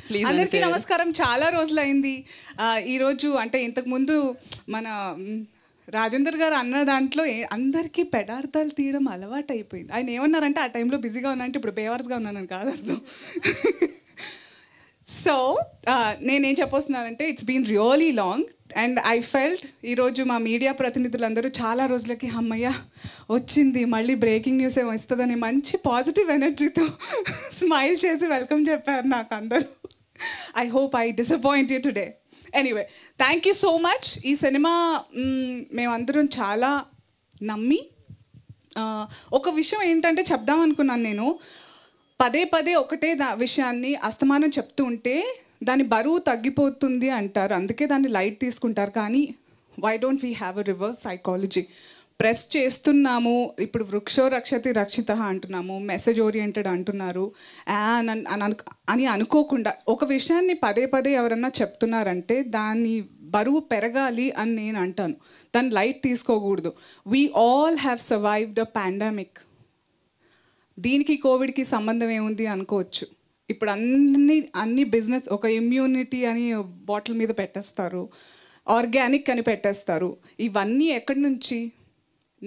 అందరికీ నమస్కారం. చాలా రోజులైంది. ఈరోజు అంటే ఇంతకుముందు మన రాజేందర్ గారు అన్న దాంట్లో అందరికీ పెడార్థాలు తీయడం అలవాటు అయిపోయింది. ఆయన ఏమన్నారంటే ఆ టైంలో బిజీగా ఉన్నానంటే ఇప్పుడు బేవర్స్గా ఉన్నానని కాదు అర్థం. సో నేనేం చెప్పొస్తున్నానంటే it's been really long and I felt ఈరోజు మా మీడియా ప్రతినిధులందరూ చాలా రోజులకి అమ్మయ్య వచ్చింది మళ్ళీ బ్రేకింగ్ న్యూస్ ఏమో ఇస్తుందని మంచి పాజిటివ్ ఎనర్జీతో స్మైల్ చేసి వెల్కమ్ చెప్పారు నాకు అందరూ. I hope I disappoint you today. Anyway thank you so much. ఈ సినిమా మేమందరం చాలా నమ్మి ఒక విషయం ఏంటంటే చెప్దాం అనుకున్నాను నేను. పదే పదే ఒకటే విషయాన్ని అస్తమానం చెప్తూ ఉంటే దాని బరువు తగ్గిపోతుంది అంటారు, అందుకే దాన్ని లైట్ తీసుకుంటారు. కానీ why don't we have a reverse psychology? Press చేస్తున్నాము, ఇప్పుడు వృక్షో రక్షతి రక్షిత అంటున్నాము, మెసేజ్ ఓరియంటెడ్ అంటున్నారు అని అనుకోకుండా ఒక విషయాన్ని పదే పదే ఎవరన్నా చెప్తున్నారంటే దాని బరువు పెరగాలి అని నేను అంటాను. దాన్ని లైట్ తీసుకోకూడదు. We all have survived a pandemic. దీనికి కోవిడ్కి సంబంధం ఏముంది అనుకోవచ్చు. ఇప్పుడు అన్ని బిజినెస్ ఒక ఇమ్యూనిటీ అని బాటిల్ మీద పెట్టేస్తారు, ఆర్గానిక్ అని పెట్టేస్తారు. ఇవన్నీ ఎక్కడి నుంచి?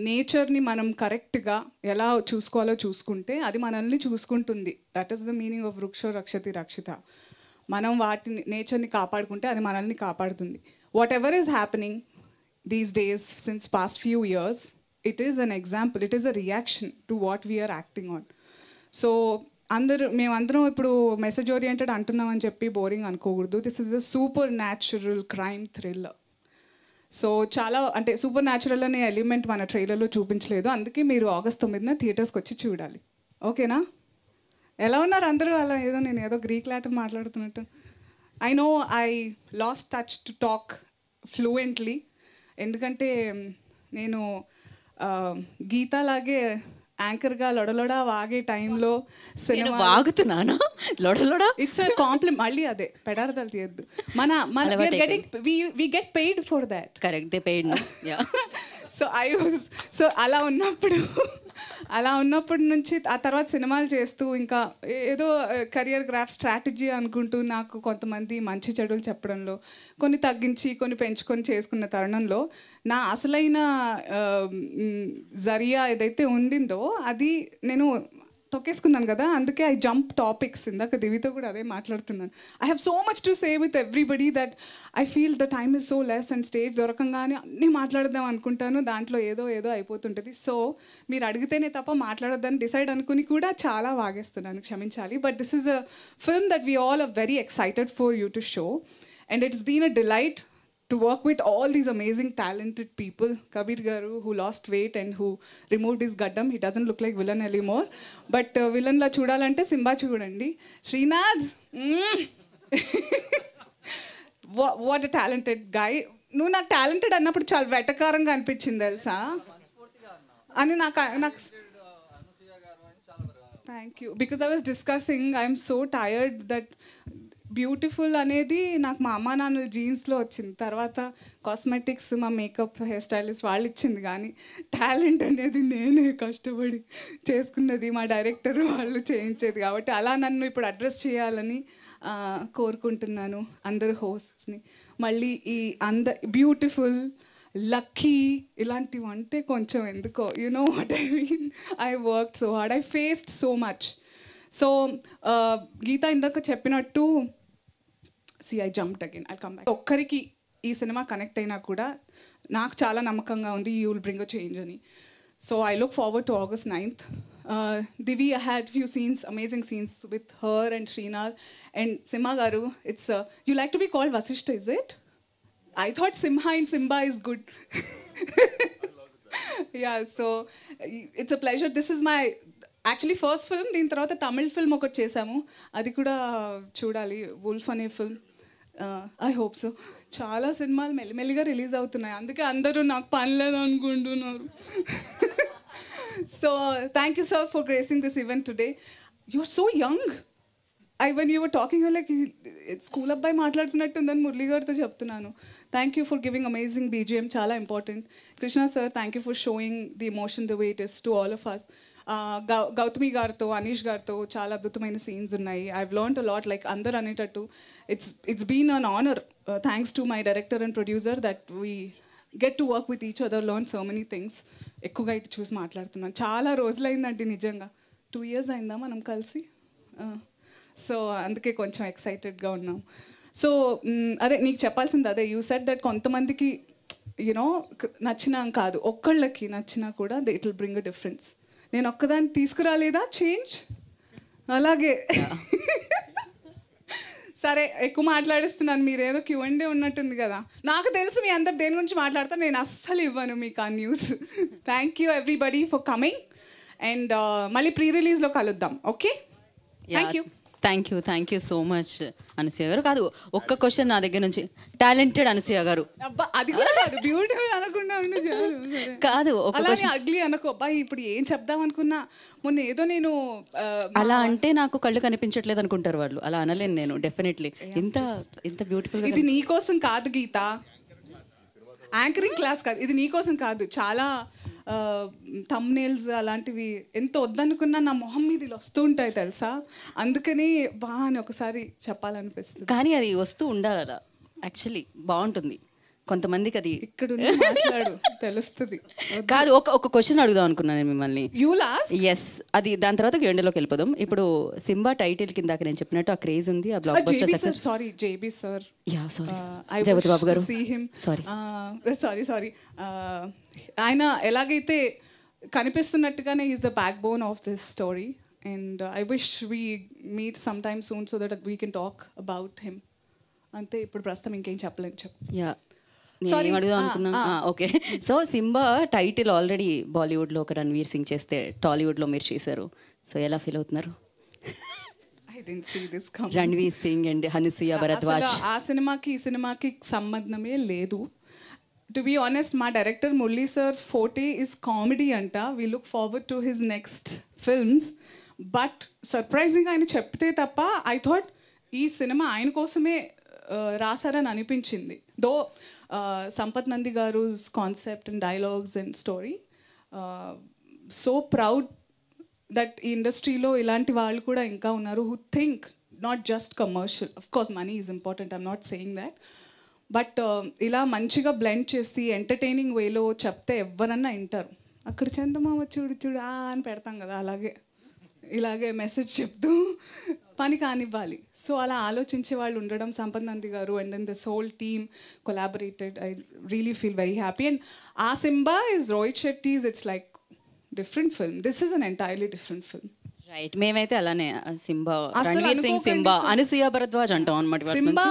నేచర్ని మనం కరెక్ట్గా ఎలా చూసుకోవాలో చూసుకుంటే అది మనల్ని చూసుకుంటుంది. That is the meaning of వృక్షో రక్షతి రక్షిత. మనం వాటిని నేచర్ని కాపాడుకుంటే అది మనల్ని కాపాడుతుంది. Whatever is happening these days since past few years, it is an example, it is a reaction to what we are acting on. So మేమందరం ఇప్పుడు మెసేజ్ ఓరియంటెడ్ అంటున్నామని చెప్పి బోరింగ్ అనుకోకూడదు. This is a super natural crime thriller. So చాలా అంటే super natural అనే element మన ట్రైలర్లో చూపించలేదు, అందుకే మీరు ఆగస్ట్ 9న థియేటర్స్కి వచ్చి చూడాలి. ఓకేనా? ఎలా ఉన్నారు అందరూ? అలా నేను ఏదో గ్రీక్ లాటిన్ మాట్లాడుతున్నట్టు. I know I lost touch to talk fluently, ఎందుకంటే నేను గీతాలాగే యాంకర్గా లొడలొడ వాగే టైంలో సినిమా వాగుతున్నాను. లొడలొడ ఇట్స్ కాంప్లిమెంట్. మళ్ళీ అదే పెడార్థాలు తీయద్దు. We get paid for that. Correct, they paid. So అలా ఉన్నప్పటి నుంచి ఆ తర్వాత సినిమాలు చేస్తూ ఇంకా ఏదో కెరియర్ గ్రాఫ్ స్ట్రాటజీ అనుకుంటూ నాకు కొంతమంది మంచి చెడులు చెప్పడంలో కొన్ని తగ్గించి కొన్ని పెంచుకొని చేసుకున్న తరుణంలో నా అసలైన జరియా ఏదైతే ఉండిందో అది నేను తొక్కేసుకున్నాను కదా. అందుకే ఐ జంప్ టాపిక్స్. ఇందాక దివితో కూడా అదే మాట్లాడుతున్నాను. I have so much to say with everybody that I feel the time is so less and stage దొరకంగానే అన్నీ మాట్లాడదాం అనుకుంటాను, దాంట్లో ఏదో అయిపోతుంటుంది. సో మీరు అడిగితేనే తప్ప మాట్లాడొద్దని డిసైడ్ అనుకుని కూడా చాలా వాగేస్తున్నాను, క్షమించాలి. But this is a film that we all are very excited for you to show and it's been a delight to work with all these amazing talented people. Kabir Garu, who lost weight and who removed his gaddam. He doesn't look like villain anymore. But villain la chudalante Simba chudandi. Srinath, what a talented guy. నువ్వు నాకు talented అన్నప్పుడు చాలా వెటకారంగా అనిపించింది తెలుసా అని నాకు. Thank you. Because I was discussing I'm so tired that beautiful అనేది నాకు మా అమ్మ నాన్నల జీన్స్లో వచ్చింది, తర్వాత కాస్మెటిక్స్ మా మేకప్ హెయిర్ స్టైలిస్ట్ వాళ్ళు ఇచ్చింది, కానీ టాలెంట్ అనేది నేనే కష్టపడి చేసుకున్నది, మా డైరెక్టర్ వాళ్ళు చేయించేది. కాబట్టి అలా నన్ను ఇప్పుడు అడ్రస్ చేయాలని కోరుకుంటున్నాను అందరు హోస్ట్స్ని. మళ్ళీ ఈ బ్యూటిఫుల్, లక్కీ ఇలాంటివి అంటే కొంచెం ఎందుకో know what I mean. I work so hard, I faced so much. So Geetha ఇందాక చెప్పినట్టు I jumped again, I come back. ఒక్కరికి ఈ సినిమా కనెక్ట్ అయినా కూడా నాకు చాలా నమ్మకంగా ఉంది you will bring a change అని. So I look forward to August 9th. Divi, I had few scenes, amazing scenes with her and Srinath and Simha Garu. It's you like to be called Vasishta, is it? I thought Simha and Simba is good. Yeah, so it's a pleasure. This is my actually first film. దీని తర్వాత Tamil film ఒకటి చేశాము, అది కూడా చూడాలి, wolf అనే film. I hope so. చాలా సినిమాలు మెల్లిమెల్లిగా రిలీజ్ అవుతున్నాయి, అందుకే అందరూ నాకు పని లేదు అనుకుంటున్నారు. So thank you sir for gracing this event today. You are so young. when you were talking, like school అబ్బాయి మాట్లాడుతున్నట్టుందని మురళి గారితో చెప్తున్నాను. Thank you for giving amazing BGM, చాలా important. Krishna sir, thank you for showing the emotion the way it is to all of us. Gautami గారితో అనీష్ గారితో చాలా అద్భుతమైన scenes ఉన్నాయి. I've learned a lot, like అందరు అనేటట్టు it's been an honour thanks to my director and producer that we get to work with each other, learn so many things. ఎక్కువగా ఇటు చూసి మాట్లాడుతున్నాను. చాలా రోజులైందండి నిజంగా, 2 years అయిందా మనం కలిసి. సో అందుకే కొంచెం ఎక్సైటెడ్గా ఉన్నాం. సో అదే నీకు చెప్పాల్సింది అదే, యూ సెడ్ దట్ కొంతమందికి యూనో నచ్చినా కాదు, ఒక్కళ్ళకి నచ్చినా కూడా it will bring a difference. నేను ఒక్కదాన్ని తీసుకురాలేదా చేంజ్? అలాగే సరే ఎక్కువ మాట్లాడిస్తున్నాను, మీరేదో Q&A ఉన్నట్టుంది కదా. నాకు తెలుసు మీ అందరు దేని గురించి మాట్లాడతారు, నేను అస్సలు ఇవ్వను మీకు ఆ news. Thank you everybody for coming and మళ్ళీ ప్రీ రిలీజ్లో కలుద్దాం. Okay, thank you so much Anasuya గారు. కాదు, ఒక్క క్వశ్చన్ నా దగ్గర నుంచి. టాలెంటెడ్ అనసూయ గారు. అబ్బా అది కూడా కాదు, బ్యూటిఫుల్ అనకుండా ఉండు చాలు. కాదు, అలానే అగ్లీ అనుకో. అబ్బాయి ఇప్పుడు ఏం చెప్దాం అనుకున్నా, మొన్న ఏదో నేను అలా అంటే నాకు కళ్ళు కనిపించట్లేదు అనుకుంటారు వాళ్ళు. అలా అనలేను నేను. డెఫినెట్లీ ఇంత బ్యూటిఫుల్. ఇది నీకోసం కాదు గీత, యాంకరింగ్ క్లాస్ కాదు, ఇది నీకోసం కాదు. చాలా థంబ్నెయిల్స్ అలాంటివి ఎంత వద్దనుకున్నా నా మొహం మీద ఇలా వస్తూ ఉంటాయి తెలుసా. అందుకని బాగా అని ఒకసారి చెప్పాలనిపిస్తుంది. కానీ అది వస్తూ ఉండాలి అలా. యాక్చువల్లీ బాగుంటుంది. కొంతమందికి అది ఇక్కడ మాట్లాడు తెలుస్తుంది. కాదు, ఒక క్వశ్చన్ అడుగుదాం అనుకున్నాను మిమ్మల్ని. You last. ఎస్, అది దాని తర్వాత Q&Aలోకి వెళ్ళిపోదాం. ఇప్పుడు సింబా టైటిల్ కిందాక నేను చెప్పినట్టు ఆ క్రేజ్ ఉంది, ఆ blockbuster success. Sorry JB sir. Yeah sorry, Jagapathi Babu garu. Sorry. ఆయన ఎలాగైతే కనిపిస్తున్నట్టుగానే is the backbone of this story and I wish we meet sometime soon so that we can talk about him. అంతే, ఇప్పుడు ప్రస్తుతం ఇంకేం చెప్పలేను. Yeah, నేను అడుగుదాం అనుకున్నా. Okay, so Simba title already బాలీవుడ్లో ఒక రణ్వీర్ సింగ్ చేస్తే టాలీవుడ్లో మీరు చేశారు. సో ఎలా ఫీల్ అవుతున్నారు? రణ్వీర్ సింగ్ అండ్ అనసూయ భరద్వాజ్. ఆ సినిమాకి ఈ సినిమాకి సంబంధమే లేదు. టు బీ ఆనెస్ట్, మా director Murali sir forte is comedy అంట. We look forward to his next films. But surprising ఆయన చెప్తే తప్ప ఐ థాట్ ఈ సినిమా ఆయన కోసమే రాశారని అనిపించింది. దో సంపత్ నంది గారు concept and dialogues and story, so proud that ఈ ఇండస్ట్రీలో ఇలాంటి వాళ్ళు కూడా ఇంకా ఉన్నారు who think not just commercial. Of course money is important, I'm not saying that. But ఇలా మంచిగా బ్లెండ్ చేసి ఎంటర్టైనింగ్ వేలో చెప్తే ఎవరన్నా వింటారు. అక్కడ చందమామ చూడు చూడు అని పెడతాం కదా, అలాగే ఇలాగే మెసేజ్ చెప్తూ పని కానివ్వాలి. సో అలా ఆలోచించే వాళ్ళు ఉండడం, Sampath Nandi garu and then this whole team collaborated. I really feel very happy. And uh Simba is Rohit Shetty's. It's like different film. This is an entirely different film. Right, మేమైతే అలానే సింబా, రణ్వీర్ సింగ్ సింబా, అనసూయ భరద్వాజ్ అంటాం అన్నమాట. సింబా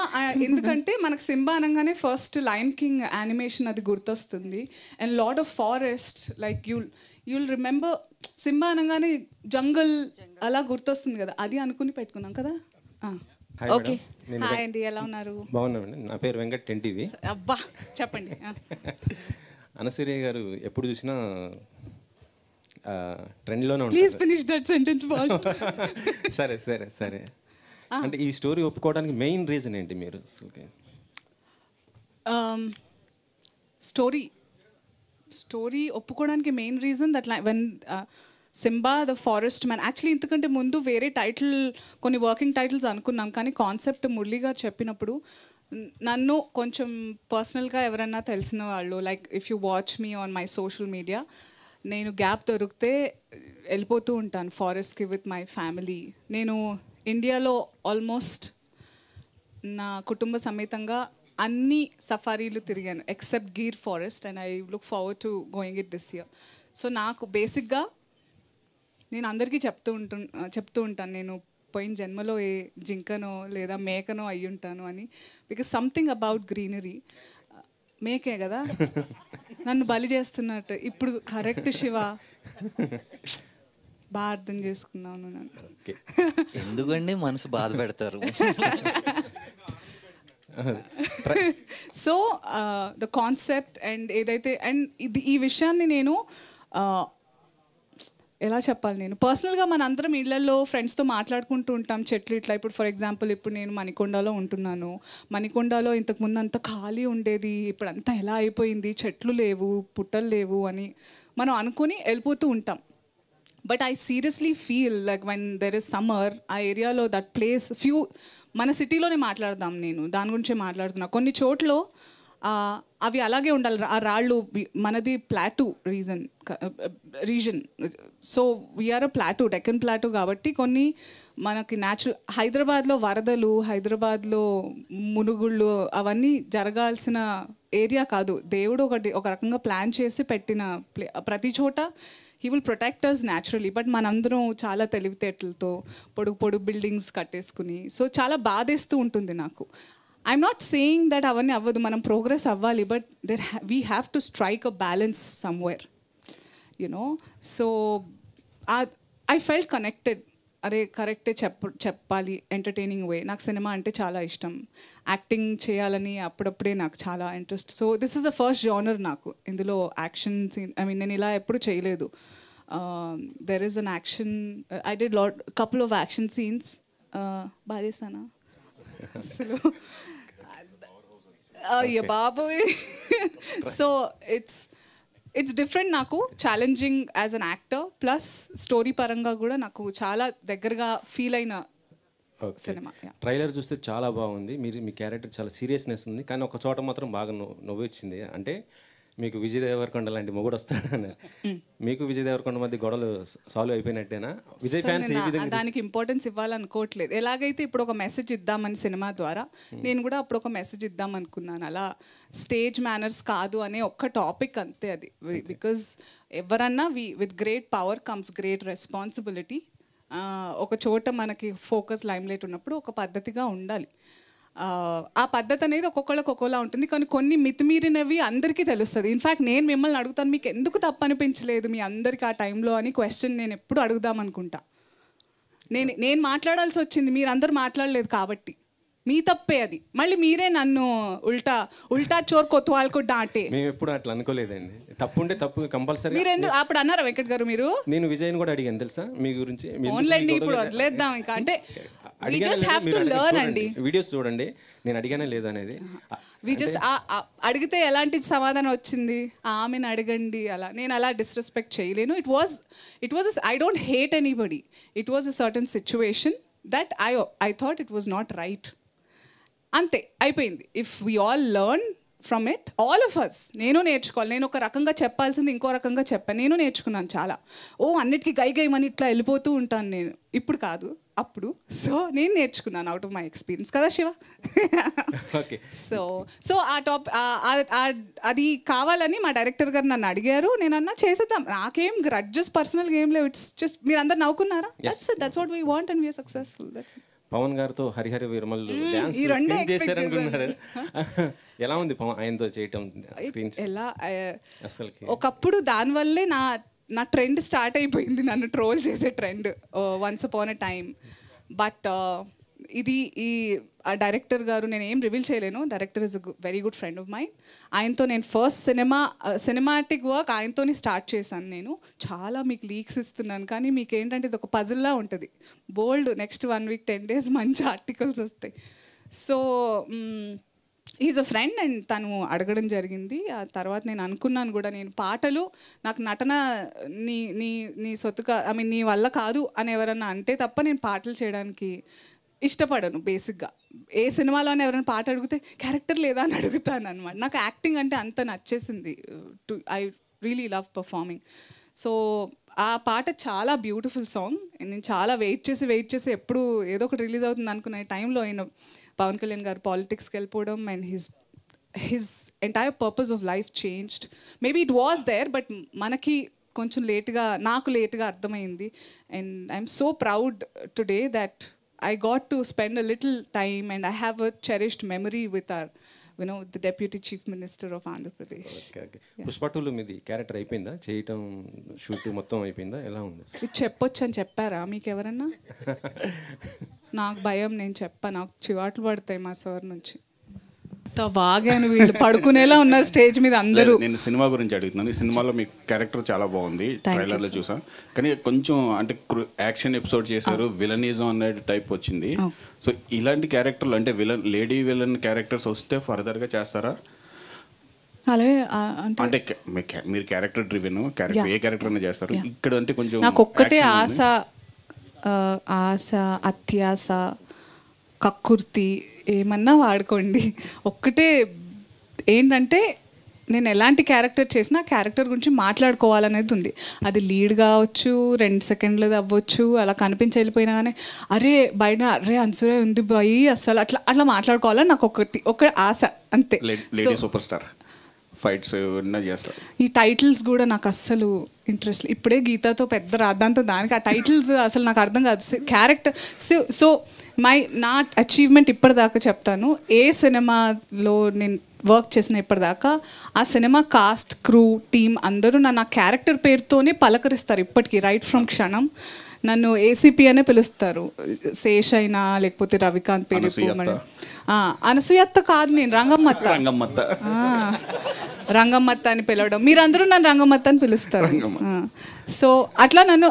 ఎందుకంటే మనకు సింబా అనగానే ఫస్ట్ లయన్ కింగ్ యానిమేషన్ అది గుర్తొస్తుంది. And lord of forest, like you'll remember Simba అనగానే జంగల్ అలా గుర్తొస్తుంది కదా, అది అనుకుని పెట్టుకున్నాం కదా. ఓకే, హాయ్ అండి, ఎలా ఉన్నారు? బాగున్నామండి. నా పేరు వెంకట్, 10TV. అబ్బా చెప్పండి. అనసూయ గారు ఎప్పుడు చూసినా ట్రెండ్లోనే ఉంటారు. Please finish that sentence. సరే సరే సరే. అంటే ఈ స్టోరీ ఒప్పుకోవడానికి మెయిన్ రీజన్ ఏంటి మీరు? స్టోరీ ఒప్పుకోవడానికి main reason that when Simba the forest man, actually ఇంతకంటే ముందు వేరే టైటిల్, కొన్ని వర్కింగ్ టైటిల్స్ అనుకున్నాం, కానీ కాన్సెప్ట్ మురళీ గారు చెప్పినప్పుడు నన్ను కొంచెం పర్సనల్గా ఎవరన్నా తెలిసిన వాళ్ళు, like if you watch me on my social media, నేను గ్యాప్ దొరికితే వెళ్ళిపోతూ ఉంటాను ఫారెస్ట్కి విత్ మై ఫ్యామిలీ. నేను ఇండియాలో ఆల్మోస్ట్ నా కుటుంబ సమేతంగా అన్ని సఫారీలు తిరిగాను except Gir forest and I look forward to going it this year. So నాకు బేసిక్గా నేను అందరికీ చెప్తూ ఉంటాను నేను పోయిన జన్మలో ఏ జింకనో లేదా మేకనో అయ్యి ఉంటాను అని. Because something about greenery. మేకే కదా నన్ను బలి చేస్తున్నట్టు ఇప్పుడు. కరెక్ట్ శివ, బాగా అర్థం చేసుకున్నాను నన్ను. ఎందుకండి మనసు బాధ పెడతారు? సో ద కాన్సెప్ట్ అండ్ ఏదైతే అండ్ ఈ విషయాన్ని నేను ఎలా చెప్పాలి, నేను పర్సనల్గా మన అందరం ఇళ్లలో ఫ్రెండ్స్తో మాట్లాడుకుంటూ ఉంటాం చెట్లు ఇట్లా. ఇప్పుడు ఫర్ ఎగ్జాంపుల్ ఇప్పుడు నేను మణికొండలో ఉంటున్నాను. మణికొండలో ఇంతకుముందు అంత ఖాళీ ఉండేది, ఇప్పుడు అంతా ఎలా అయిపోయింది, చెట్లు లేవు పుట్టలు లేవు అని మనం అనుకుని వెళ్ళిపోతూ ఉంటాం. But I seriously feel like when there is summer ఆ ఏరియాలో దట్ ప్లేస్ మన సిటీలోనే మాట్లాడదాం, నేను దాని గురించే మాట్లాడుతున్నా. కొన్ని చోట్ల అవి అలాగే ఉండాలి, ఆ రాళ్ళు. మనది ప్లాటూ రీజన్, సో వీఆర్ అ ప్లాటూ, డెక్కన్ ప్లాటూ. కాబట్టి కొన్ని మనకి హైదరాబాద్లో వరదలు, హైదరాబాద్లో మునుగుళ్ళు అవన్నీ జరగాల్సిన ఏరియా కాదు. దేవుడు ఒక రకంగా ప్లాన్ చేసి పెట్టిన ప్రతి చోట he will protect us naturally. But మనందరం చాలా తెలివితేటలతో పొడుగు బిల్డింగ్స్ కట్టేసుకుని, సో చాలా బాధేస్తూ ఉంటుంది నాకు. ఐఎమ్ నాట్ సేయింగ్ దట్ అవన్నీ అవ్వదు, మనం ప్రోగ్రెస్ అవ్వాలి, but we have to strike a balance somewhere, you know. So I felt connected. అరే కరెక్టే చెప్పాలి ఎంటర్టైనింగ్ వే. నాకు సినిమా అంటే చాలా ఇష్టం, యాక్టింగ్ చేయాలని అప్పుడప్పుడే నాకు చాలా interest. So this is the first genre నాకు. ఇందులో యాక్షన్ సీన్, ఐ మీన్ నేను ఇలా ఎప్పుడు చేయలేదు. There is an action, I did couple of action scenes. బాగా చేస్తానా అసలు? అయ్య బాబోయ్. సో ఇట్స్ డిఫరెంట్, నాకు challenging as an actor, plus story పరంగా కూడా నాకు చాలా దగ్గరగా ఫీల్ అయిన సినిమా. ట్రైలర్ చూస్తే చాలా బాగుంది, మీ క్యారెక్టర్ చాలా సీరియస్నెస్ ఉంది, కానీ ఒక చోట మాత్రం బాగా నవ్వు వచ్చింది. అంటే మీకు విజయ్ దేవరకొండ లాంటి మొగుడు వస్తాడని, మీకు విజయ్ దేవరకొండ మధ్య గొడవలు సాల్వ్ అయిపోయినట్టేనా? విజయ్ ఫ్యాన్స్ ఏ విధంగా దానికి ఇంపార్టెన్స్ ఇవ్వాలనుకోవట్లేదు. ఎలాగైతే ఇప్పుడు ఒక మెసేజ్ ఇద్దామని సినిమా ద్వారా, నేను కూడా అప్పుడు ఒక మెసేజ్ ఇద్దాం అనుకున్నాను. అలా స్టేజ్ మేనర్స్ కాదు అనే ఒక్క టాపిక్ అంతే అది. బికాజ్ ఎవరన్నా with great power comes great responsibility. ఒక చోట మనకి ఫోకస్ లైమ్లైట్ ఉన్నప్పుడు ఒక పద్ధతిగా ఉండాలి. ఆ పద్ధతి అనేది ఒక్కొక్కళ్ళకి ఒక్కోలా ఉంటుంది, కానీ కొన్ని మితిమీరినవి అందరికీ తెలుస్తుంది. ఇన్ఫ్యాక్ట్ నేను మిమ్మల్ని అడుగుతాను, మీకు ఎందుకు తప్పు అనిపించలేదు మీ అందరికీ ఆ టైంలో అని క్వశ్చన్ నేను ఎప్పుడు అడుగుదాం అనుకుంటా. నేను మాట్లాడాల్సి వచ్చింది, మీరందరూ మాట్లాడలేదు కాబట్టి మీ తప్పే అది. మళ్ళీ మీరే నన్ను ఉల్టా చోర్ కొత్వాల్కు డాంటే. మేము ఎప్పుడు అట్లా అనుకోలేదండి. తప్పు ఉంటే తప్పు కంపల్సరీ. మీరు ఎందుకు అప్పుడు అన్నారా వెంకట్ గారు? మీరు నేను విజయ్ని కూడా అడిగాను తెలుసా మీ గురించి. ఓన్లండి ఇప్పుడు వదిలేద్దాం ఇంకా. అంటే we just have to learn అండి. వీడియోస్ చూడండి, నేను అడిగానే లేదనేది. వి జస్ట్ అడిగితే ఎలాంటి సమాధానం వచ్చింది, ఆమెను అడగండి అలా. నేను అలా డిస్రెస్పెక్ట్ చేయలేను. It was I don't hate anybody. It was a certain situation that I thought it was not right. అంతే, అయిపోయింది. If we all learn from it, all of us. నేను నేర్చుకోవాలి. నేను ఒక రకంగా చెప్పాల్సింది ఇంకో రకంగా చెప్పాను. నేను నేర్చుకున్నాను చాలా. అన్నిటికీ గైమని ఇట్లా వెళ్ళిపోతూ ఉంటాను నేను. ఇప్పుడు కాదు, అప్పుడు. సో నేను నేర్చుకున్నాను అవుట్ ఆఫ్ మై ఎక్స్పీరియన్స్ కదా శివ. సో అది కావాలని మా డైరెక్టర్ గారు నన్ను అడిగారు. నేను అన్నా చేసేద్దాం, నాకేం గ్రడ్జెస్ పర్సనల్గా ఏం లేవు. ఇట్స్ జస్ట్ మీరు అందరు నవ్వుకున్నారా, that's what we want and we are successful. That's Pawan గారితో హరిహర వీరమల్లు డాన్స్ చేశారనుకున్నారు. ఎలా ఉంది ఆయనతో చేయటం? ఎలా అసలు ఒకప్పుడు దానివల్లే నా ట్రెండ్ స్టార్ట్ అయిపోయింది, నన్ను ట్రోల్ చేసే trend once upon a time. But ఈ డైరెక్టర్ గారు, నేను ఏం రివీల్ చేయలేను. Director is a very good friend of mine. ఆయనతో నేను ఫస్ట్ సినిమాటిక్ వర్క్ ఆయనతోనే స్టార్ట్ చేశాను. నేను చాలా మీకు లీక్స్ ఇస్తున్నాను, కానీ మీకు ఏంటంటే ఇది ఒక పజిల్లా ఉంటుంది. బోల్డ్ నెక్స్ట్ 1 week 10 days మంచి ఆర్టికల్స్ వస్తాయి. So is a friend and తను అడగడం జరిగింది. ఆ తర్వాత నేను అనుకున్నాను కూడా, నేను పాటలు నాకు నటన నీ సొత్తుగా, ఐ మీన్ నీ వల్ల కాదు అని ఎవరన్నా అంటే తప్ప నేను పాటలు చేయడానికి ఇష్టపడను బేసిక్గా. ఏ సినిమాలోనే ఎవరైనా పాట అడిగితే క్యారెక్టర్ లేదా అని అడుగుతాను అనమాట. నాకు యాక్టింగ్ అంటే అంత నచ్చేసింది. I really love performing. So ఆ పాట చాలా బ్యూటిఫుల్ సాంగ్. నేను చాలా వెయిట్ చేసి ఎప్పుడు ఏదో ఒకటి రిలీజ్ అవుతుంది అనుకునే టైంలో ఆయన పవన్ కళ్యాణ్ గారు పాలిటిక్స్కి వెళ్ళిపోవడం and his entire purpose of life changed. Maybe it was there, but మనకి కొంచెం నాకు లేట్గా అర్థమైంది. And I'm so proud today that I got to spend a little time and I have a cherished memory with our, the Deputy Chief Minister of Andhra Pradesh. Okay. Pushpa 2 మీది character అయిపోయిందా? చేయటం shoot మొత్తం అయిపోయిందా? ఎలా ఉంది? ఇది చెప్పొచ్చు అని చెప్పారా మీకు ఎవరన్నా? నాకు భయం, నేను నాకు చివాట్లు పడతాయి మా సార్ నుంచి. బాగాను వీళ్ళు పడుకునేలా ఉన్నారు స్టేజ్ మీద అందరూ. నేను సినిమా గురించి అడుగుతున్నాను. ఈ సినిమాలో మీ క్యారెక్టర్ చాలా బాగుంది, ట్రైలర్లో చూసా. కానీ కొంచెం అంటే యాక్షన్ ఎపిసోడ్ చేశారు, విలనిజం అనే టైప్ వచ్చింది. సో ఇలాంటి క్యారెక్టర్లు అంటే లేడీ విలన్ క్యారెక్టర్స్ వస్తే ఫర్దర్గా చేస్తారా? అలాగే అంటే అంటే మీరు క్యారెక్టర్ డ్రివెన్ క్యారెక్టర్ ఏ క్యారెక్టర్ అయినా చేస్తారు, ఇక్కడ అంటే కొంచెం నాకు ఒక్కటే ఆశ, అత్యాశ, కక్కుర్తి ఏమన్నా వాడుకోండి. ఒక్కటే ఏంటంటే నేను ఎలాంటి క్యారెక్టర్ చేసినా క్యారెక్టర్ గురించి మాట్లాడుకోవాలనేది ఉంది. అది లీడ్ కావచ్చు, 2 సెకండ్లు అవ్వచ్చు, అలా కనిపించి వెళ్ళిపోయినా కానీ అరే బయట అరే అన్సూయ ఉంది బాయి అసలు అట్లా అట్లా మాట్లాడుకోవాలని నాకు ఒక ఆశ అంతే. లేడీ సూపర్ స్టార్ ఫైట్స్ చేస్తారు. ఈ టైటిల్స్ కూడా నాకు అస్సలు ఇంట్రెస్ట్. ఇప్పుడే గీతాతో పెద్ద రాద్దాంతో దానికి ఆ టైటిల్స్ అసలు నాకు అర్థం కాదు. క్యారెక్టర్ సో నా అచీవ్మెంట్ ఇప్పటిదాకా చెప్తాను, ఏ సినిమాలో నేను వర్క్ చేసిన ఇప్పటిదాకా ఆ సినిమా కాస్ట్, క్రూ, టీమ్ అందరూ నా క్యారెక్టర్ పేరుతోనే పలకరిస్తారు ఇప్పటికీ. రైట్ ఫ్రమ్ క్షణం నన్ను ఏసీపీ అనే పిలుస్తారు. శేష్ అయినా లేకపోతే రవికాంత్ పేరు అనసూయత్త కాదు, నేను రంగమ్మత్త అని పిలవడం, మీరందరూ నన్ను రంగమ్మత్త అని పిలుస్తారు. సో అట్లా నన్ను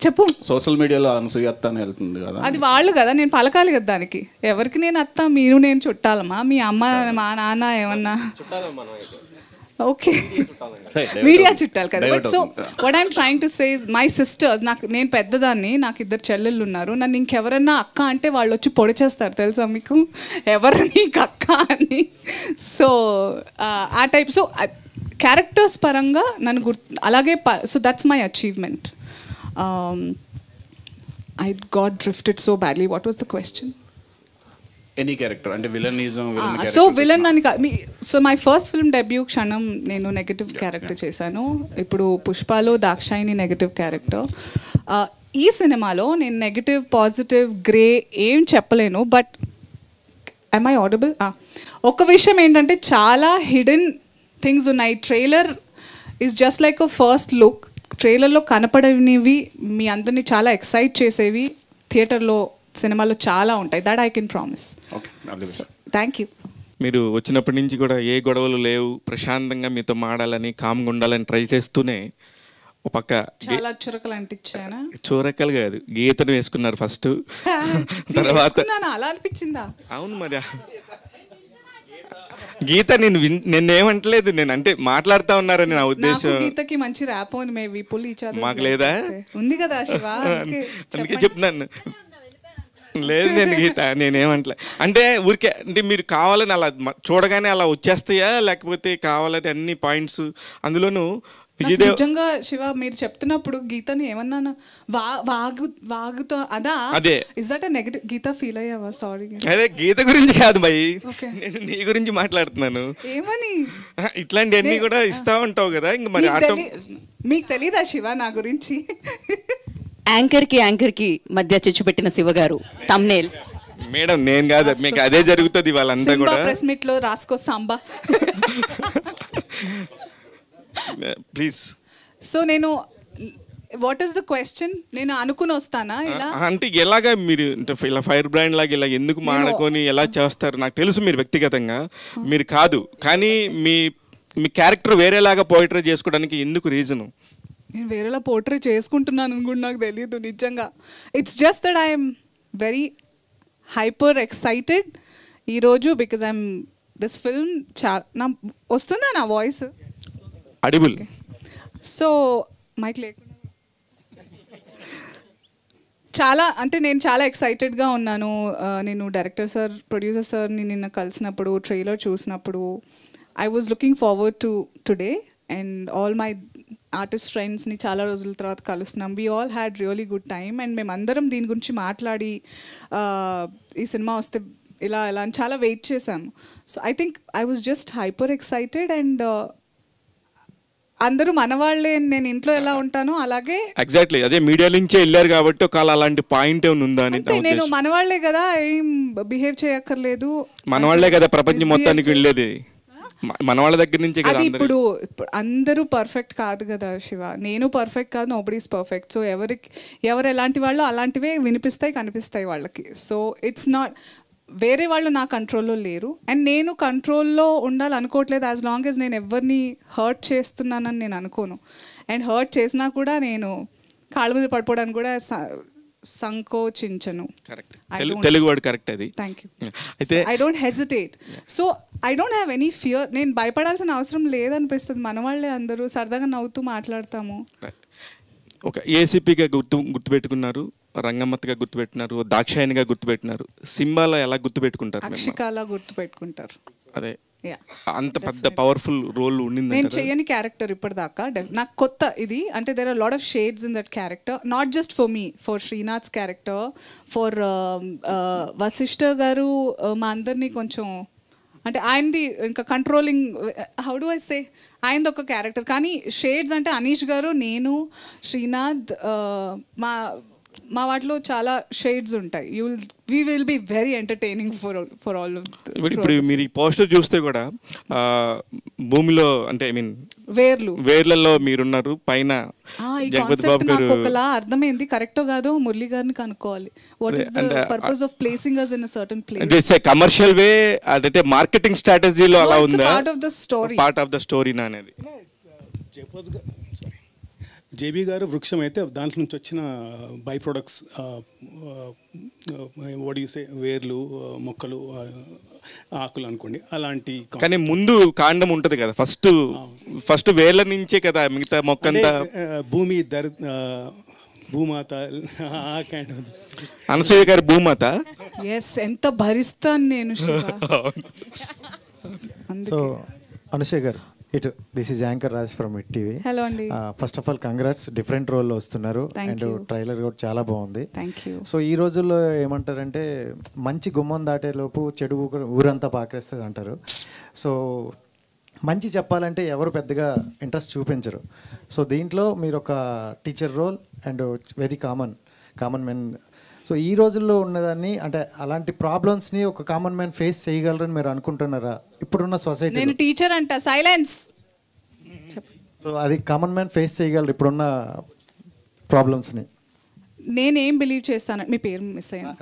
చెప్పు. సోషల్ మీడియాలో అనసూయత్త అని వెళ్తుంది కదా, అది వాళ్ళు కదా, నేను పలకాలి కదా దానికి. ఎవరికి నేను అత్త, మీరు నేను చుట్టాలమ్మా, మీ అమ్మ మా నాన్న ఏమన్నా ఓకే మీడియా చుట్టాలి కదా. But so what I'm trying to say is my sisters, నేను పెద్దదాన్ని, నాకు 2 చెల్లెళ్ళు ఉన్నారు. నన్ను ఇంకెవరన్నా అక్క అంటే వాళ్ళు వచ్చి పొడి చేస్తారు తెలుసా మీకు, ఎవరు నీకు అక్క అని. సో ఆ టైప్. సో క్యారెక్టర్స్ పరంగా నన్ను అలాగే. So that's my achievement. I got drifted so badly. What was the question? Any character అంటే విలనిజం. సో విలన్ అని so my first film debut క్షణం నేను నెగటివ్ క్యారెక్టర్ చేశాను. ఇప్పుడు పుష్పలో దాక్షాయిని నెగటివ్ క్యారెక్టర్. ఈ సినిమాలో నేను నెగటివ్, పాజిటివ్, గ్రే ఏం చెప్పలేను. But am I audible? ఒక విషయం ఏంటంటే చాలా హిడెన్ థింగ్స్ ఉన్నాయి. Trailer is just like a first look. ట్రైలర్లో కనపడనివి మీ అందరినీ చాలా ఎక్సైట్ చేసేవి థియేటర్లో, సినిమాలో చాలా ఉంటాయి. That I can promise. Thank you. మీరు వచ్చినప్పటి నుంచి కూడా ఏ గొడవలు లేవు, ప్రశాంతంగా మీతో మాడాలని, కామ్గా ఉండాలని ట్రై చేస్తూనే ఒక పక్క చాలా చురకలు అంటించానా? చూరకలు కాదు, గీతను వేసుకున్నారు ఫస్ట్. తర్వాత అలా అనిపించిందా? అవును మరి గీత నేనేమంటలేదు, నేను అంటే మాట్లాడుతా ఉన్నారని నా ఉద్దేశం. గీతకి మంచి ర్యాప్ ఉంది, మేబీ పుల్ ఈచ్ అదర్. మాకు లేదా? ఉంది కదా శివ, అందుకే చెప్తున్నాను. లేదు నేను గీత నేనేమంటలే. అంటే ఊరికే అంటే మీరు కావాలని అలా చూడగానే అలా వచ్చేస్తాయా, లేకపోతే కావాలని అన్ని పాయింట్స్ అందులోనూ నిజంగా శివ మీరు చెప్తున్నప్పుడు గీతని ఏమన్నా వాగుతో అదే is that negative Geetha feel అయ్యావా? సారీ, అదే గీత గురించి కాదు భయ్, నేను నీ గురించి మాట్లాడుతున్నాను. ఏమని ఇట్లాంటివన్నీ కూడా ఇస్తా ఉంటావు కదా, ఇంక మరి మీకు తెలీదా శివ నా గురించి? యాంకర్ కి మధ్య చిచ్చు పెట్టిన శివ గారు తమ్నేల్. మేడం నేను కాదు, మీకు అదే జరుగుతుంది వాళ్ళంతా కూడా. ప్రెస్ మీట్ లో రాసుకో సాంబా ప్లీజ్. సో నేను వాట్ ఈస్ ద క్వశ్చన్? నేను అనుకుని వస్తానా ఇలా? అంటే ఎలాగా మీరు ఇలా ఫైర్ బ్రాండ్ లాగా ఇలా ఎందుకు మాడుకొని ఎలా చేస్తారు? నాకు తెలుసు మీరు వ్యక్తిగతంగా మీరు కాదు, కానీ మీ క్యారెక్టర్ వేరేలాగా పోయిట్రీ చేసుకోవడానికి ఎందుకు రీజను? నేను వేరేలా పోర్ట్రే చేసుకుంటున్నాను అని కూడా నాకు తెలియదు నిజంగా. It's just that I'm very hyper excited ఈరోజు బికాజ్ ఐఎమ్ దిస్ ఫిల్మ్ నా వస్తుందా నా వాయిస్ అడిబుల్? సో మైక్ లేకుండా చాలా అంటే నేను చాలా ఎక్సైటెడ్గా ఉన్నాను. నేను డైరెక్టర్ సార్, ప్రొడ్యూసర్ సార్ని నిన్న కలిసినప్పుడు, ట్రైలర్ చూసినప్పుడు I was looking forward to today. And all my artist ఫ్రెండ్స్ని చాలా రోజుల తర్వాత కలుస్తున్నాం. We all had really good time. And మేమందరం దీని గురించి మాట్లాడి ఈ సినిమా వస్తే ఇలా ఎలా అని చాలా వెయిట్ చేశాము. So I think I was just hyper excited. And అందరూ మనవాళ్ళే, నేను ఇంట్లో ఎలా ఉంటానో అలాగే. ఎగ్జాక్ట్లీ అదే మీడియా నుంచే వెళ్ళారు కాబట్టి ఒకవేళ అలాంటి పాయింట్ ఏమైనా ఉందా అని. నేను మనవాళ్లే కదా, ఏం బిహేవ్ చేయక్కర్లేదు, మనవాళ్లే కదా ప్రపంచం మొత్తానికి వెళ్ళేది, మన వాళ్ళ దగ్గర నుంచే కదా. ఇప్పుడు అందరూ పర్ఫెక్ట్ కాదు కదా శివ, నేను పర్ఫెక్ట్ కాదు, నోబడీ ఈస్ పర్ఫెక్ట్. సో ఎవరు ఎలాంటి వాళ్ళు అలాంటివే వినిపిస్తాయి, కనిపిస్తాయి వాళ్ళకి. సో ఇట్స్ నాట్ వేరే వాళ్ళు నా కంట్రోల్లో లేరు. అండ్ నేను కంట్రోల్లో ఉండాలనుకోవట్లేదు యాజ్ లాంగ్ యాజ్ నేను ఎవరిని హర్ట్ చేస్తున్నానని నేను అనుకోను. అండ్ హర్ట్ చేసినా కూడా నేను కాళ్ళ మీద పడిపోవడానికి కూడా సంకోచించను. కరెక్ట్, తెలుగు వర్డ్ కరెక్ట్ అది. Thank you. అయితే I don't hesitate. So I don't have any fear. నేను భయపడాల్సిన అవసరం లేదనిపిస్తుంది. మన వాళ్ళే అందరూ సరదాగా నవ్వుతూ మాట్లాడతాము. ఒక ఏసీపీగా గుర్తుపెట్టుకున్నారు, రంగమ్మత్గా గుర్తుపెట్టినారు, దాక్షాయణిగా గుర్తుపెట్టినారు. సింబాలో ఎలా గుర్తుపెట్టుకుంటారు? అక్షికాలా గుర్తుపెట్టుకుంటారు. అదే అంత పెద్ద పవర్ఫుల్ రోల్ ఉండింది. నేను చేయని క్యారెక్టర్ ఇప్పటిదాకా నాకు కొత్త ఇది. అంటే there are lot of shades in that character, not just for me, for Srinath's character, for Vashishta garu. మా అందరినీ కొంచెం అంటే ఆయనది ఇంకా controlling, how do I say, ఆయనది ఒక క్యారెక్టర్. కానీ షేడ్స్ అంటే అనీష్ గారు, నేను, శ్రీనాథ్, మా వాటిలో చాలా షేడ్స్ ఉంటాయి. We will be very entertaining for all. ఇప్పుడు మీరు ఈ పోస్టర్ చూస్తే కూడా భూమిలో అంటే ఐ మీన్ వేర్లలో మీరున్నారు, పైన జగపతి బాబు గారు. ఒకలా అర్థమైంది, కరెక్టో కాదో మురళి గారిని కనుక్కోవాలి. What is the purpose of placing us in a certain place? అంటే కమర్షియల్ వే, అంటే మార్కెటింగ్ స్ట్రాటజీలో అలా ఉందా? పార్ట్ ఆఫ్ ద స్టోరీ అనేది. జేబీ గారు వృక్షం అయితే దాంట్లో నుంచి వచ్చిన బై ప్రొడక్ట్స్, ఓడిసే వేర్లు, మొక్కలు, ఆకులు అనుకోండి, అలాంటి. కానీ ముందు కాండం ఉంటుంది కదా, ఫస్ట్ వేర్ల నుంచే కదా మిగతా మొక్కంతా. భూమి భూమాత, ఆ కైండ్ ఆఫ్. అనసూయ గారు భూమాత. ఎస్, ఎంత భరిస్తాను నేను. So Anasuya garu, this is anchor Raj from hit TV. Hello అండి. First of all congrats, different రోల్లో వస్తున్నారు. అండ్ ట్రైలర్ కూడా చాలా బాగుంది. Thank you. సో ఈ రోజుల్లో ఏమంటారంటే మంచి గుమ్మం దాటే లోపు చెడు ఊరంతా పాకేస్తుంది అంటారు. సో మంచి చెప్పాలంటే ఎవరు పెద్దగా ఇంట్రెస్ట్ చూపించరు. సో దీంట్లో మీరు ఒక teacher role and very common men. So ఈ రోజుల్లో ఉన్నదాన్ని, అంటే అలాంటి ప్రాబ్లమ్స్ని ఒక కామన్ మ్యాన్ ఫేస్ చేయగలరని మీరు అనుకుంటున్నారా ఇప్పుడున్న సొసైటీ? నేను టీచర్ అంట, సైలెన్స్. సో అది కామన్ మ్యాన్ ఫేస్ చేయగలరు ఇప్పుడున్న ప్రాబ్లమ్స్ని? నేనేం బిలీవ్ చేస్తాను, మీ పేరు మిస్ అయ్యాను.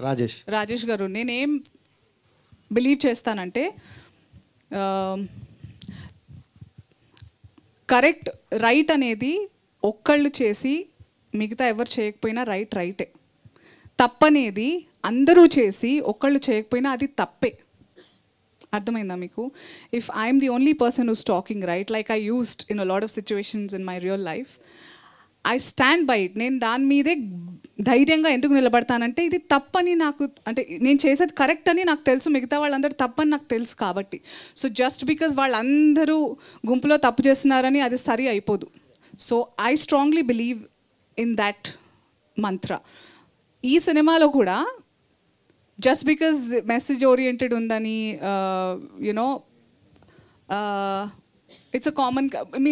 రాజేష్ గారు, నేనేం బిలీవ్ చేస్తానంటే కరెక్ట్, రైట్ అనేది ఒక్కళ్ళు చేసి మిగతా ఎవరు చేయకపోయినా రైటే. తప్పనేది అందరూ చేసి ఒక్కళ్ళు చేయకపోయినా అది తప్పే. అర్థమైందా మీకు? If I'm the only person who's talking right, like I used in a lot of situations in my real life, I stand by it. నేను దాని మీదే ధైర్యంగా ఎందుకు నిలబడతానంటే ఇది తప్పని నాకు, అంటే నేను చేసేది కరెక్ట్ అని నాకు తెలుసు, మిగతా వాళ్ళందరూ తప్పని నాకు తెలుసు కాబట్టి. సో జస్ట్ బికాజ్ వాళ్ళందరూ గుంపులో తప్పు చేస్తున్నారని అది సరి అయిపోదు. So I strongly believe in that మంత్ర. ఈ సినిమాలో కూడా జస్ట్ బికాజ్ మెసేజ్ ఓరియంటెడ్ ఉందని, యునో, ఇట్స్ అ కామన్.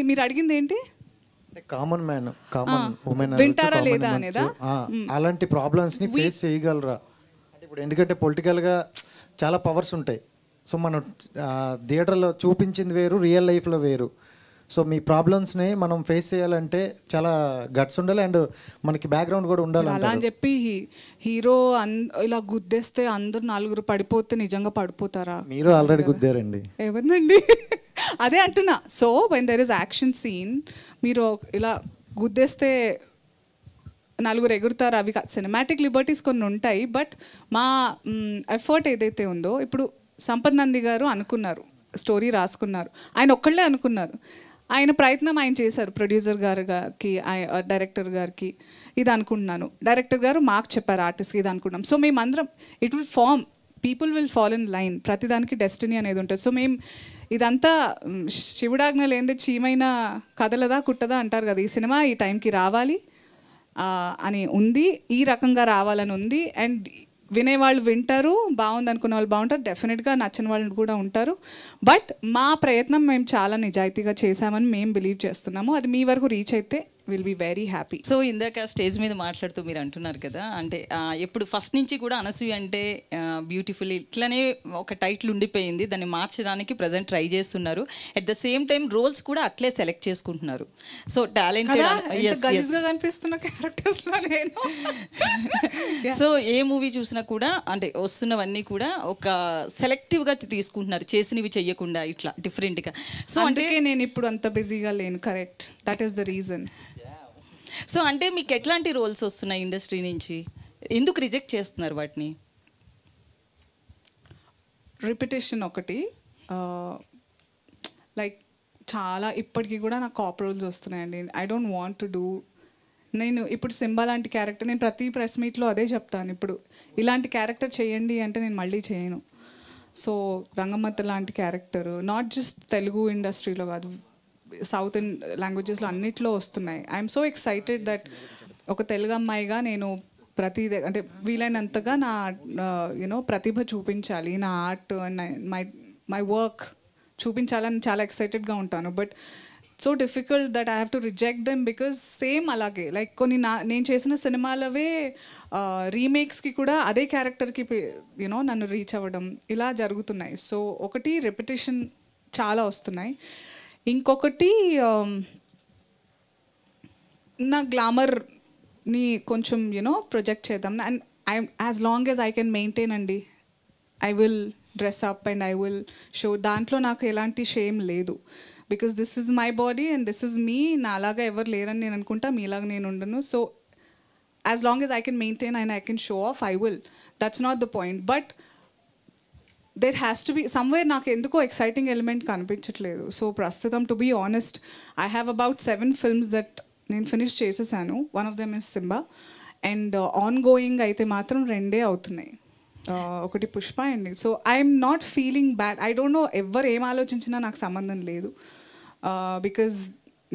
మీరు అడిగింది ఏంటి? కామన్ మ్యాన్, కామన్ ఉమెన్ వింటారా లేదా అనేదా? అలాంటి ప్రాబ్లమ్స్ని ఫేస్ చేయగలరా? ఇప్పుడు ఎందుకంటే పొలిటికల్గా చాలా పవర్స్ ఉంటాయి. సో మనం థియేటర్లో చూపించింది వేరు, రియల్ లైఫ్లో వేరు. సో మీ ప్రాబ్లమ్స్ని మనం ఫేస్ చేయాలంటే చాలా గట్స్ ఉండాలి అండ్ మనకి బ్యాక్గ్రౌండ్ కూడా ఉండాలి. అలా అని చెప్పి హీరో ఇలా గుద్దేస్తే అందరు నలుగురు పడిపోతే నిజంగా పడిపోతారా? మీరు ఆల్రెడీ గుద్దారండి. ఎవరినండి? అదే అంటున్నా. So when there is action scene, మీరు ఇలా గుద్దేస్తే నలుగురు ఎగురుతారు. అవి సినిమాటిక్ లిబర్టీస్ కొన్ని ఉంటాయి. బట్ మా ఎఫర్ట్ ఏదైతే ఉందో, ఇప్పుడు సంపత్ నంది గారు అనుకున్నారు, స్టోరీ రాసుకున్నారు, ఆయన ఒక్కళ్ళే అనుకున్నారు. ఆయన ప్రయత్నం ఆయన చేశారు. ప్రొడ్యూసర్ గారికి, డైరెక్టర్ గారికి ఇది అనుకుంటున్నాను, డైరెక్టర్ గారు మాకు చెప్పారు ఆర్టిస్ట్కి ఇది అనుకుంటున్నాం. సో మేమందరం it will form, people will fall in line. ప్రతిదానికి డెస్టినీ అనేది ఉంటుంది. సో మేము ఇదంతా శివుడాజ్ఞ లేనిదే చీమైన కదలదా కుట్టదా అంటారు కదా. ఈ సినిమా ఈ టైంకి రావాలి అని ఉంది, ఈ రకంగా రావాలని ఉంది. అండ్ వినేవాళ్ళు వింటారు, బాగుంది అనుకునే వాళ్ళు బాగుంటారు, డెఫినెట్గా నచ్చని వాళ్ళు కూడా ఉంటారు. బట్ మా ప్రయత్నం మేము చాలా నిజాయితీగా చేశామని మేము బిలీవ్ చేస్తున్నాము. అది మీ వరకు రీచ్ అయితే will be very happy. So ఇందాక స్టేజ్ మీద మాట్లాడుతూ మీరు అంటున్నారు కదా, అంటే ఎప్పుడు ఫస్ట్ నుంచి కూడా అనసూయ అంటే బ్యూటిఫుల్ ఇట్లనే ఒక టైటిల్ ఉండిపోయింది, దాన్ని మార్చడానికి ప్రజెంట్ ట్రై చేస్తున్నారు. At the same time roles కూడా అట్లే సెలెక్ట్ చేసుకుంటున్నారు. So talented. సో ఏ మూవీ చూసినా కూడా అంటే వస్తున్నవన్నీ కూడా ఒక సెలెక్టివ్గా తీసుకుంటున్నారు, చేసినవి చెయ్యకుండా ఇట్లా డిఫరెంట్గా. సో అంటే నేను ఇప్పుడు అంత బిజీగా లేను. Correct, that is the reason. So అంటే మీకు ఎట్లాంటి రోల్స్ వస్తున్నాయి ఇండస్ట్రీ నుంచి? ఎందుకు రిజెక్ట్ చేస్తున్నారు వాటిని? రిపిటేషన్ ఒకటి, లైక్ చాలా ఇప్పటికీ కూడా నాకు కాప్ రోల్స్ వస్తున్నాయండి. I don't want to do, నేను ఇప్పుడు సింబా లాంటి క్యారెక్టర్ నేను ప్రతి ప్రెస్ మీట్లో అదే చెప్తాను, ఇప్పుడు ఇలాంటి క్యారెక్టర్ చేయండి అంటే నేను మళ్ళీ చేయను. సో రంగమ్మత్త లాంటి క్యారెక్టర్ నాట్ జస్ట్ తెలుగు ఇండస్ట్రీలో కాదు, సౌత్ లాంగ్వేజెస్లో అన్నిట్లో వస్తున్నాయి. ఐఎమ్ సో ఎక్సైటెడ్ దట్ ఒక తెలుగు అమ్మాయిగా నేను ప్రతి అంటే వీలైనంతగా నా యూనో ప్రతిభ చూపించాలి, నా ఆర్ట్ అండ్ మై వర్క్ చూపించాలని చాలా ఎక్సైటెడ్గా ఉంటాను. But so difficult that I have to reject them because same అలాగే లైక్ కొన్ని నేను చేసిన సినిమాలవే రీమేక్స్కి కూడా అదే క్యారెక్టర్కి యూనో నన్ను రీచ్ అవ్వడం ఇలా జరుగుతున్నాయి. సో ఒకటి రెపిటేషన్ చాలా వస్తున్నాయి, ఇంకొకటి నా గ్లామర్ని కొంచెం యూనో ప్రొజెక్ట్ చేద్దాం. And as long as I can maintain అండి, I will dress up and I will show. దాంట్లో నాకు ఎలాంటి షేమ్ లేదు, because this is my body and this is me. నా అలాగా ఎవరు లేరని నేను అనుకుంటా, మీలాగా నేను ఉండను. So as long as I can maintain and I can show off, I will. That's not the point. But there has to be somewhere నాకు ఎందుకో ఎక్సైటింగ్ ఎలిమెంట్ కనిపించట్లేదు. సో ప్రస్తుతం to be honest I have about 7 films that నేను finish చేసేసాను. One of them is Simba, and ongoing అయితే మాత్రం 2 అవుతున్నాయి. ఒకటి పుష్ప అండి. So I'm not feeling bad. I don't know ఎవరు ఏం ఆలోచించినా నాకు సంబంధం లేదు, బికాజ్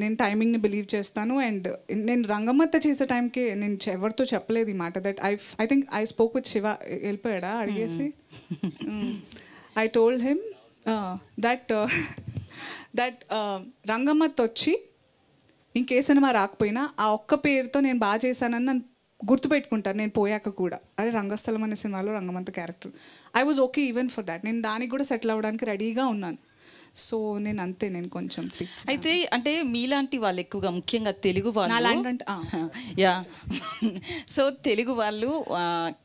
నేను టైమింగ్ని బిలీవ్ చేస్తాను. అండ్ నేను రంగమ్మత్త చేసే టైంకి నేను ఎవరితో చెప్పలేదు ఈ మాట, that I think I spoke with Shiva. వెళ్ళిపోయాడా అడిగేసి? I told him that Rangammatta వచ్చి ఇంకే సినిమా రాకపోయినా ఆ ఒక్క పేరుతో నేను బాగా చేశానని నన్ను గుర్తుపెట్టుకుంటారు నేను పోయాక కూడా. అరే రంగస్థలం అనే సినిమాలో Rangammatta character, I was okay even for that. నేను దానికి కూడా సెటిల్ అవ్వడానికి రెడీగా ఉన్నాను. సో నేను అంతే, నేను కొంచెం అయితే అంటే మీలాంటి వాళ్ళు ఎక్కువగా ముఖ్యంగా తెలుగు వాళ్ళు, యా సో తెలుగు వాళ్ళు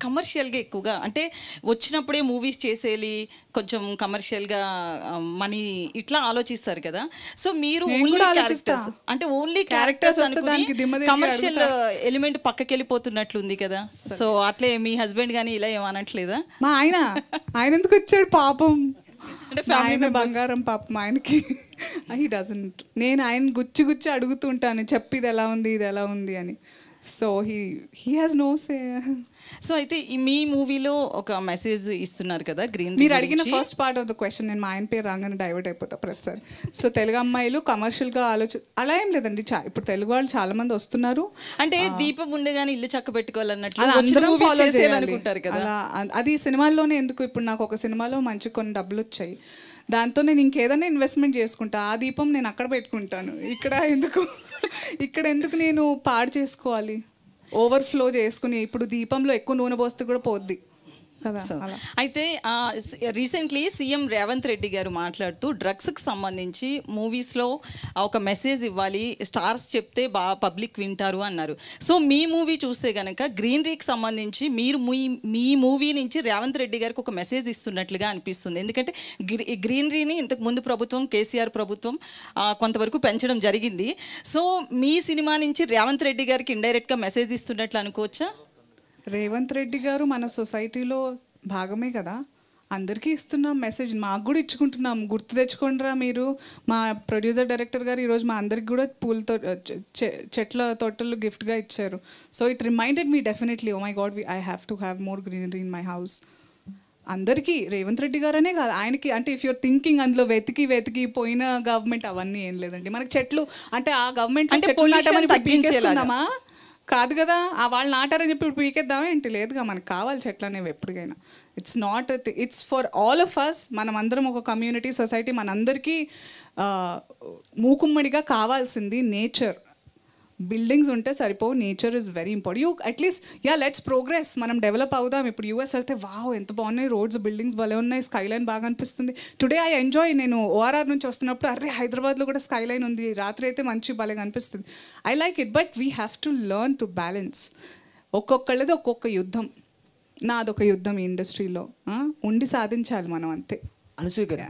కమర్షియల్గా ఎక్కువగా అంటే వచ్చినప్పుడే మూవీస్ చేసేయాలి, కొంచెం కమర్షియల్గా మనీ ఇట్లా ఆలోచిస్తారు కదా. సో మీరు ఓన్లీ క్యారెక్టర్స్ అంటే ఓన్లీ క్యారెక్టర్స్ కమర్షియల్ ఎలిమెంట్ పక్కకి వెళ్ళిపోతున్నట్లుంది కదా. సో అట్లే మీ హస్బెండ్ కానీ ఇలా ఏమనట్లేదా? మా ఆయన ఎందుకు వచ్చాడు పాపం, ఆయన బంగారం పాపం ఆయనకి. He doesn't. నేను ఆయన గుచ్చి అడుగుతుంటాను, చెప్పి ఇది ఎలా ఉంది ఇది ఎలా ఉంది అని. So he has no say. So అయితే మీ మూవీలో ఒక మెసేజ్ ఇస్తున్నారు కదా గ్రీన్. మీరు అడిగిన first part of the question నేను మా ఆయన పేరు రాగానే డైవర్ట్ అయిపోతా ప్రతిసారి. సో తెలుగు అమ్మాయిలు కమర్షియల్గా అలా ఏం లేదండి. ఇప్పుడు తెలుగు వాళ్ళు చాలా మంది వస్తున్నారు. అంటే దీపం ఉండగానే ఇల్లు చక్క పెట్టుకోవాలన్నట్లు అలా. అది సినిమాల్లోనే ఎందుకు, ఇప్పుడు నాకు ఒక సినిమాలో మంచి కొన్ని డబ్బులు వచ్చాయి, దాంతో నేను ఇంకేదైనా ఇన్వెస్ట్మెంట్ చేసుకుంటా. ఆ దీపం నేను అక్కడ పెట్టుకుంటాను, ఇక్కడ ఎందుకు నేను పాడు చేసుకోవాలి, ఓవర్ఫ్లో చేసుకుని. ఇప్పుడు దీపంలో ఎక్కువ నూనె పోస్తే కూడా పోద్ది కదా. అయితే రీసెంట్లీ సీఎం రేవంత్ రెడ్డి గారు మాట్లాడుతూ డ్రగ్స్కి సంబంధించి మూవీస్లో ఒక మెసేజ్ ఇవ్వాలి, స్టార్స్ చెప్తే బాగా పబ్లిక్ వింటారు అన్నారు. సో మీ మూవీ చూస్తే కనుక గ్రీనరీకి సంబంధించి మీరు మీ మూవీ నుంచి రేవంత్ రెడ్డి గారికి ఒక మెసేజ్ ఇస్తున్నట్లుగా అనిపిస్తుంది. ఎందుకంటే గ్రీనరీని ఇంతకు ముందు ప్రభుత్వం కేసీఆర్ ప్రభుత్వం కొంతవరకు పెంచడం జరిగింది. సో మీ సినిమా నుంచి రేవంత్ రెడ్డి గారికి ఇండైరెక్ట్గా మెసేజ్ ఇస్తున్నట్లు అనుకోవచ్చా? రేవంత్ రెడ్డి గారు మన సొసైటీలో భాగమే కదా, అందరికీ ఇస్తున్నాం మెసేజ్, మాకు కూడా ఇచ్చుకుంటున్నాం. గుర్తు తెచ్చుకోండిరా మీరు. మా ప్రొడ్యూసర్ డైరెక్టర్ గారు ఈరోజు మా అందరికి కూడా పూలతో చెట్ల తోటలు గిఫ్ట్గా ఇచ్చారు. So it reminded me definitely, oh my God, I have to have more greenery in my house. అందరికీ రేవంత్ రెడ్డి గారనే కాదు, ఆయనకి. అంటే ఇఫ్ యూర్ థింకింగ్ అందులో వెతికి పోయిన గవర్నమెంట్ అవన్నీ ఏం లేదండి. మనకి చెట్లు అంటే ఆ గవర్నమెంట్ తగ్గించేలామా కాదు కదా, వాళ్ళు నాటారని చెప్పి ఇప్పుడు పీకేద్దామా ఏంటి? లేదుగా, మనకు కావాలి చెట్లు అనేవి ఎప్పటికైనా. It's not, it's for all of us. మనం అందరం ఒక కమ్యూనిటీ, సొసైటీ, మనందరికీ మూకుమ్మడిగా కావాల్సింది నేచర్. బిల్డింగ్స్ ఉంటే సరిపోవు, nature is very important. At least let's progress, మనం డెవలప్ అవుదాం. ఇప్పుడు యూఎస్ వెళ్తే వావ్ ఎంత బాగున్నాయి రోడ్స్, బిల్డింగ్స్ భలే ఉన్నాయి, స్కై లైన్ బాగా అనిపిస్తుంది. Today I enjoy. నేను ఓఆర్ఆర్ నుంచి వస్తున్నప్పుడు అరే హైదరాబాద్లో కూడా స్కై లైన్ ఉంది, రాత్రి అయితే మంచి భలే అనిపిస్తుంది. I like it. But we have to learn to balance. ఒక్కొక్కళ్ళది ఒక్కొక్క యుద్ధం. నాదొక యుద్ధం ఈ ఇండస్ట్రీలో ఉండి సాధించాలి మనం, అంతే. అనసూయ గారు,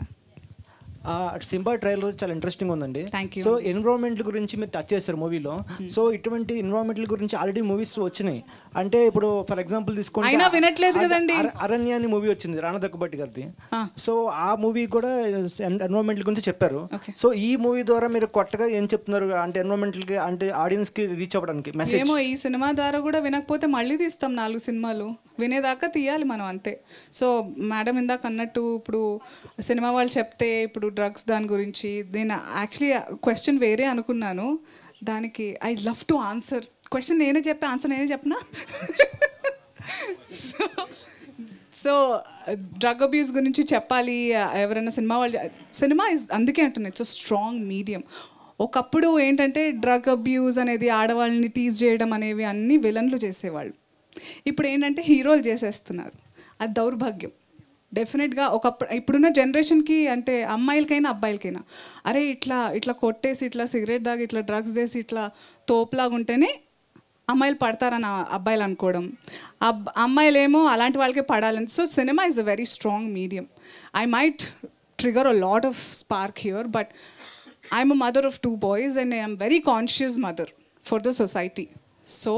సింబా ట్రైలర్ చాలా ఇంట్రెస్టింగ్ ఉందండి. Thank you. సో ఎన్విరాన్మెంట్ గురించి మీరు టచ్ చేస్తారు మూవీలో. సో ఇటువంటి ఎన్విరాన్మెంటల్ గురించి ఆల్రెడీ మూవీస్ వచ్చినాయి. అంటే ఇప్పుడు ఫర్ ఎగ్జాంపుల్ అయినా వినట్లేదు కదండి. అరణ్య అని మూవీ వచ్చింది రాణా దగ్గుబాటి గారిది. సో ఆ మూవీ కూడా ఎన్విరాన్మెంటల్ గురించి చెప్పారు. సో ఈ మూవీ ద్వారా మీరు కొత్తగా ఏం చెప్తున్నారు అంటే ఎన్విరాన్మెంటల్ కి అంటే ఆడియన్స్ కి రీచ్ అవ్వడానికి మెసేజ్? ఏమో ఈ సినిమా ద్వారా కూడా వినకపోతే మళ్ళీ తీస్తాం 4 సినిమాలు, వినేదాకా తీయాలి మనం అంతే. సో మేడం ఇందాక అన్నట్టు ఇప్పుడు సినిమా వాళ్ళు చెప్తే ఇప్పుడు డ్రగ్స్ దాని గురించి నేను యాక్చువల్లీ క్వశ్చన్ వేరే అనుకున్నాను. దానికి I love to answer question నేనే చెప్పే ఆన్సర్ నేనే చెప్పనా. సో డ్రగ్ అబ్యూస్ గురించి చెప్పాలి ఎవరైనా సినిమా వాళ్ళు. సినిమా ఇస్ అందుకే అంటున్నా ఇట్స్ స్ట్రాంగ్ మీడియం. ఒకప్పుడు ఏంటంటే డ్రగ్ అబ్యూస్ అనేది ఆడవాళ్ళని టీజ్ చేయడం అనేవి అన్నీ విలన్లు చేసేవాళ్ళు. ఇప్పుడు ఏంటంటే హీరోలు చేసేస్తున్నారు. అది దౌర్భాగ్యం. డెఫినెట్గా ఇప్పుడున్న జనరేషన్కి అంటే అమ్మాయిలకైనా అబ్బాయిలకైనా అరే ఇట్లా కొట్టేసి ఇట్లా సిగరెట్ దాగి ఇట్లా డ్రగ్స్ చేసి ఇట్లా తోపులాగా ఉంటేనే అమ్మాయిలు పడతారని అబ్బాయిలు అనుకోవడం, అమ్మాయిలేమో అలాంటి వాళ్ళకే పడాలని. So cinema is a very strong medium. I might trigger a lot of spark here but I'm a mother of 2 boys and I'm very conscious mother for the society. So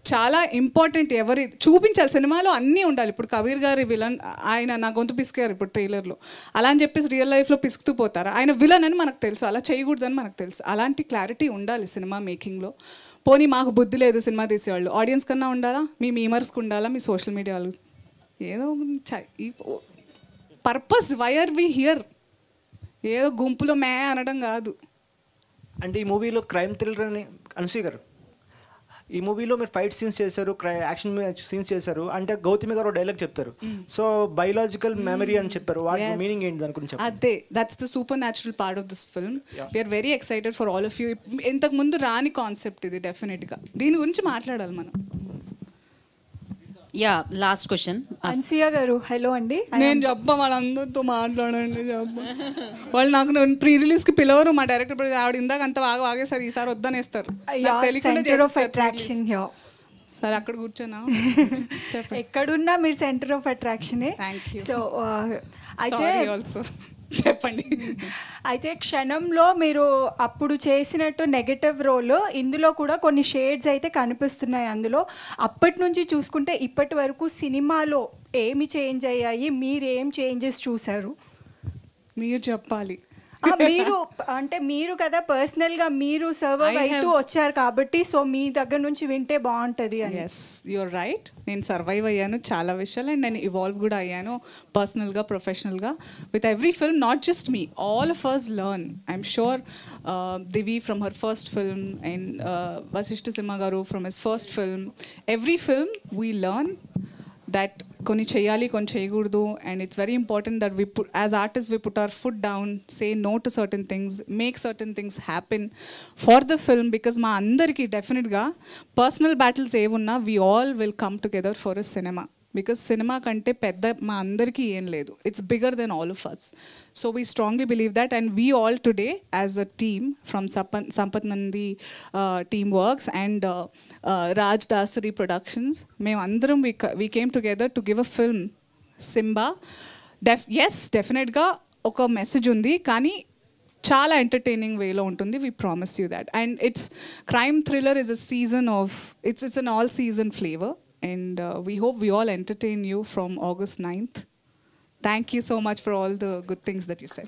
చాలా ఇంపార్టెంట్ ఎవరి చూపించాలి సినిమాలో అన్నీ ఉండాలి. ఇప్పుడు కబీర్ గారి villain ఆయన నా గొంతు పిసికారు ఇప్పుడు ట్రైలర్లో, అలా అని చెప్పేసి రియల్ లైఫ్లో పిసుకుతూ పోతారు. ఆయన విలన్ అని మనకు తెలుసు, అలా చేయకూడదని మనకు తెలుసు. అలాంటి క్లారిటీ ఉండాలి సినిమా మేకింగ్లో. పోనీ మాకు బుద్ధి లేదు సినిమా తీసేవాళ్ళు, ఆడియన్స్ కన్నా ఉండాలా, మీ మీమర్స్కి ఉండాలా, మీ సోషల్ మీడియా వాళ్ళు ఏదో purpose why are we here, ఏదో గుంపులో మే అనడం కాదు. అంటే ఈ మూవీలో క్రైమ్ థ్రిల్లర్ అని అనసూయ గారు ఈ మూవీలో మీరు ఫైట్ సీన్స్ చేశారు, యాక్షన్ సీన్స్ చేశారు. అంటే గౌతమి గారు డైలాగ్ చెప్తారు, సో బయోలాజికల్ మెమరీ అని చెప్పారు. వాటి మీనింగ్ ఏంటి దాని గురించి? అదే that's the supernatural part of this film. We're very excited for all of you. ఇంతకు ముందు రాని కాన్సెప్ట్ ఇది. డెఫినెట్గా దీని గురించి మాట్లాడాలి మనం. యా లాస్ట్ క్వశ్చన్ అన్సియా గారు. హలో అండి. నేను చెప్పా వాళ్ళందరితో మాట్లాడండి చెప్పా. వాళ్ళు నాకు ప్రీ రిలీజ్కి పిలవరు. మా డైరెక్టర్ ఆవిడ ఇందాక అంత బాగా వాగేసారు, ఈసారి వద్దనేస్తారు. సరే అక్కడ కూర్చోనా ఎక్కడున్నా మీరు సెంటర్ ఆఫ్ అట్రాక్షనే. సో అయితే చెప్పండి. అయితే క్షణంలో మీరు అప్పుడు చేసినట్టు నెగటివ్ రోల్ ఇందులో కూడా కొన్ని షేడ్స్ అయితే కనిపిస్తున్నాయి. అందులో అప్పటి నుంచి చూసుకుంటే ఇప్పటి వరకు సినిమాలో ఏమి చేంజ్ అయ్యాయి, మీరు ఏం చేంజెస్ చూసారు? మీరు చెప్పాలి. మీరు అంటే మీరు కదా పర్సనల్గా మీరు సర్వైవ్ అవుతూ వచ్చారు కాబట్టి సో మీ దగ్గర నుంచి వింటే బాగుంటుంది అని. Yes you're right. నేను సర్వైవ్ అయ్యాను చాలా విషయాలు అండ్ నేను ఇవాల్వ్ కూడా అయ్యాను పర్సనల్గా ప్రొఫెషనల్గా with every film. Not just me, all of us learn. I'm sure Divi from her first film and Vashishta Simha garu from his first film. Every film we learn that కొన్ని చేయాలి కొన్ని చేయకూడదు. And it's very important that we put as artist we put our foot down, say no to certain things, make certain things happen for the film. Because మా అందరికీ డెఫినెట్గా personal battles ఏమున్నా we all will come together for a cinema. Because cinema కంటే పెద్ద మా అందరికీ ఏం లేదు. It's bigger than all of us. So we strongly believe that and we all today as a team from Sampath Nandi team works and Raj Dasari productions, మేమందరం we came together to give a film Simbaa. Yes డెఫినెట్గా ఒక message ఉంది కానీ చాలా entertaining వేలో ఉంటుంది. We promise you that. And it's crime thriller is a season of it's an all season flavour. And we hope we all entertain you from August 9th. Thank you so much for all the good things that you said.